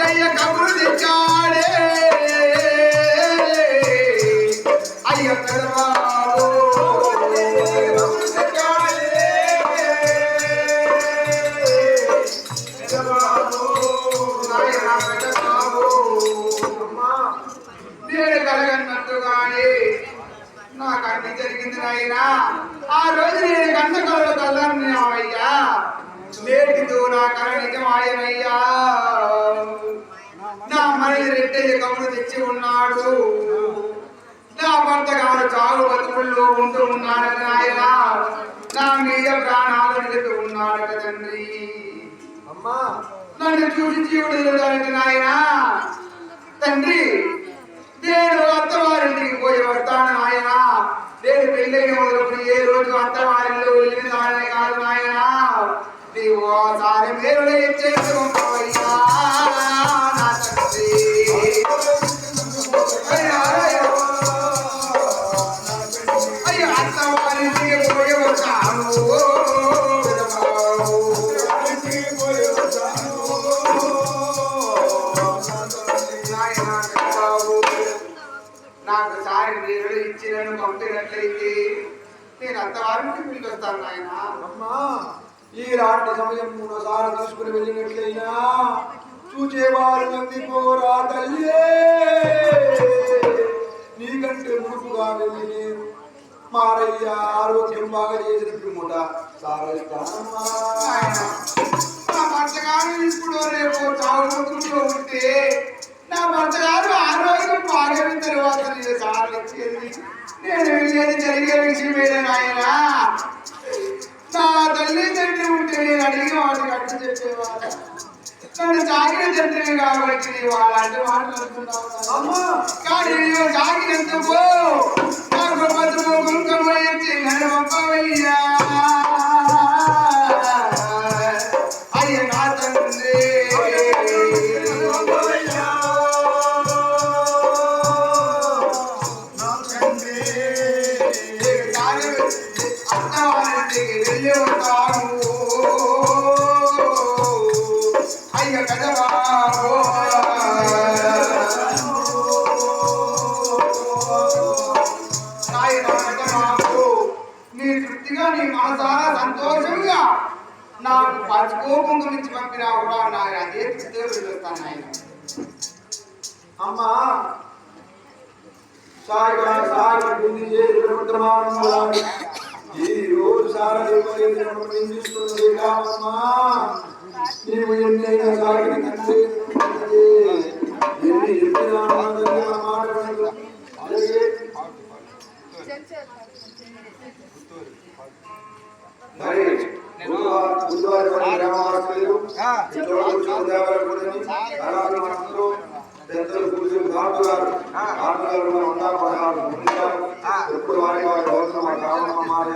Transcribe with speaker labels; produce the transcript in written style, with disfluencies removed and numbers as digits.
Speaker 1: రెట్టయ్య కబురు తెచ్చాడే అయ్య పెదవాడు నేను కలగన్నట్టుగానే నాకు అన్ని జరిగింది నాయనా. ఆ రోజు నేను కన్న కలలు కలన్నయ్యా, నేటితో నా కళ నిజమాయనయ్యా. నా మనది రెట్టయ్య కబురు తెచ్చి ఉన్నాడు. నా భర్త గారు చావు బతుకుల్లో ఉంటూ ఉన్నాడట నాయనా. నా మీద ప్రాణాలు నిలుతూ ఉన్నాడట తండ్రి.
Speaker 2: అమ్మా
Speaker 1: నన్ను చూసి జీవుడు నాయనా. తండ్రి నేను అత్తవారింటికి పోయి వస్తాను నాయన. నేను పెళ్ళైన మొదలుకొని ఏ రోజు అత్తవారిలో వెళ్ళిన దానిని కాదు నాయన. నీవు ఒకసారి మీరు చేసుకోవయ్యా నా తండ్రి. అయ్యో అత్తవారింటికి పోయి వస్తాను. నాకు సారి మీరు ఇచ్చినను పంపినట్లయితే నేను అంతవారికి పిలిచి వస్తాను నాయన.
Speaker 2: అమ్మా ఈ రాత్రి సమయం మూడోసారి తీసుకుని వెళ్ళినట్లయినా చూచేవారు మంది పోరా తల్లే. నీకంటే మునుపుగా వెళ్ళి నేను మారయ్య ఆరోగ్యం బాగా చేసిన పిమ్మట సారస్తానమ్మా.
Speaker 1: నా భర్తగారు ఇప్పుడు రేపు చావుకుంటూ ఉంటే నా భర్తగారు ఆరోగ్యం బాగైన తర్వాత నేను సాధించేది నేను వెళ్ళేది జరిగే విషయమేనా నాయన. నా తల్లి తండ్రి ఉంటే నేను అడిగిన వాటికి అడ్డు చెప్పేవాడు. నన్ను సాగిన తండ్రిని కాబట్టి వాళ్ళంటే మాట్లాడుతున్నావు. కానీ నేను సాగినందుకు నాకు బతుకు కుంకుమయ్యి నన్ను పంపవయ్యా. అయ్య నా తండ్రి వెళ్ళి ఉంటాను. అయ్య పెదవాడు నాయన పెదవాడు నీ తృప్తిగా నీ మనసారా సంతోషంగా నాకు పచ్చుకోకుండా నుంచి పంపినా కూడా నాకు అదే తృప్తిగా వెళ్ళొస్తాను నాయన.
Speaker 2: అమ్మా సాయిగా సాయి బుద్ధి చేసి ఈ రోజు సారా నిందిస్తుంది కావమ్మా. నీవు ఎన్నైనా సాగిన ఎన్ని చెప్పినా మాట్లాడదు. బుధవారం గ్రామవాసులు పెద్దలు కూర్చొని బాబుగారు ఎప్పుడు వారి వారి అవసరం కావాలి